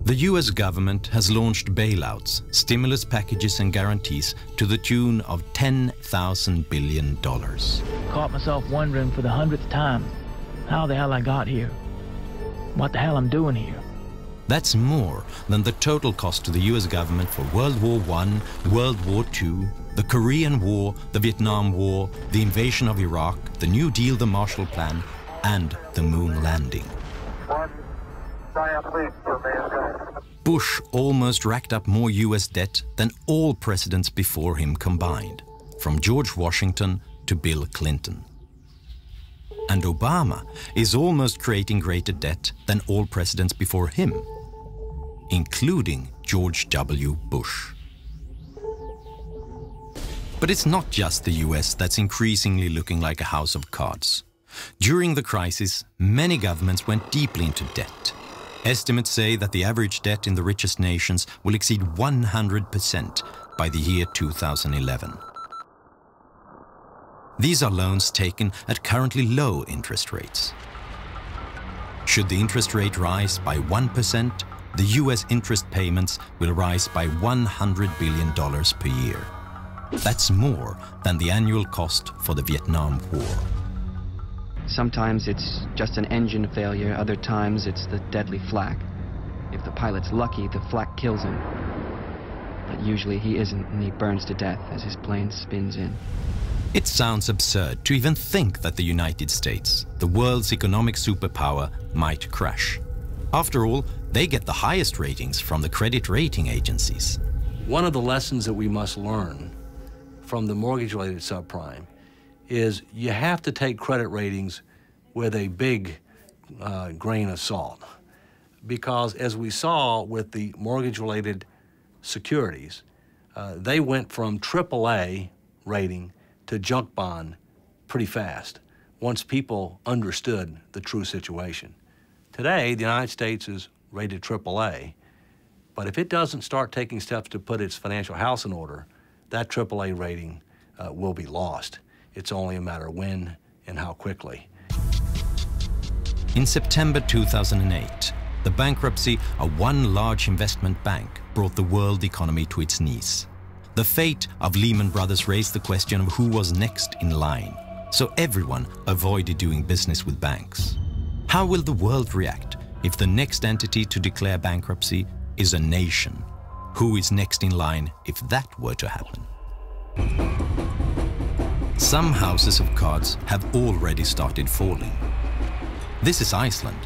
The US government has launched bailouts, stimulus packages and guarantees to the tune of $10,000 billion. Caught myself wondering for the 100th time how the hell I got here. What the hell I'm doing here. That's more than the total cost to the US government for World War I, World War II, the Korean War, the Vietnam War, the invasion of Iraq, the New Deal, the Marshall Plan, and the moon landing. Bush almost racked up more US debt than all presidents before him combined, from George Washington to Bill Clinton. And Obama is almost creating greater debt than all presidents before him, including George W. Bush. But it's not just the US that's increasingly looking like a house of cards. During the crisis, many governments went deeply into debt. Estimates say that the average debt in the richest nations will exceed 100% by the year 2011. These are loans taken at currently low interest rates. Should the interest rate rise by 1%, the US interest payments will rise by $100 billion per year. That's more than the annual cost for the Vietnam War. Sometimes it's just an engine failure, other times it's the deadly flak. If the pilot's lucky, the flak kills him. But usually he isn't, and he burns to death as his plane spins in. It sounds absurd to even think that the United States, the world's economic superpower, might crash. After all, they get the highest ratings from the credit rating agencies. One of the lessons that we must learn from the mortgage-related subprime is you have to take credit ratings with a big grain of salt. Because as we saw with the mortgage-related securities, they went from AAA rating to junk bond pretty fast once people understood the true situation. Today, the United States is rated AAA, but if it doesn't start taking steps to put its financial house in order, that AAA rating will be lost. It's only a matter of when and how quickly. In September 2008, the bankruptcy of one large investment bank brought the world economy to its knees. The fate of Lehman Brothers raised the question of who was next in line, so everyone avoided doing business with banks. How will the world react if the next entity to declare bankruptcy is a nation? Who is next in line if that were to happen? Some houses of cards have already started falling. This is Iceland,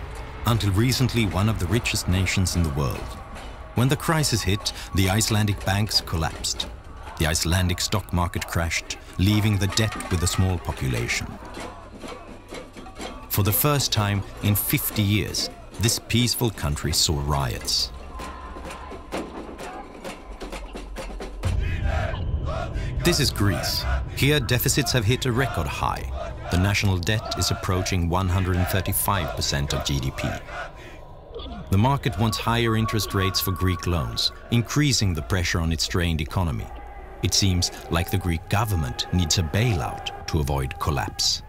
until recently one of the richest nations in the world. When the crisis hit, the Icelandic banks collapsed. The Icelandic stock market crashed, leaving the debt with a small population. For the first time in 50 years, this peaceful country saw riots. This is Greece. Here, deficits have hit a record high. The national debt is approaching 135% of GDP. The market wants higher interest rates for Greek loans, increasing the pressure on its strained economy. It seems like the Greek government needs a bailout to avoid collapse.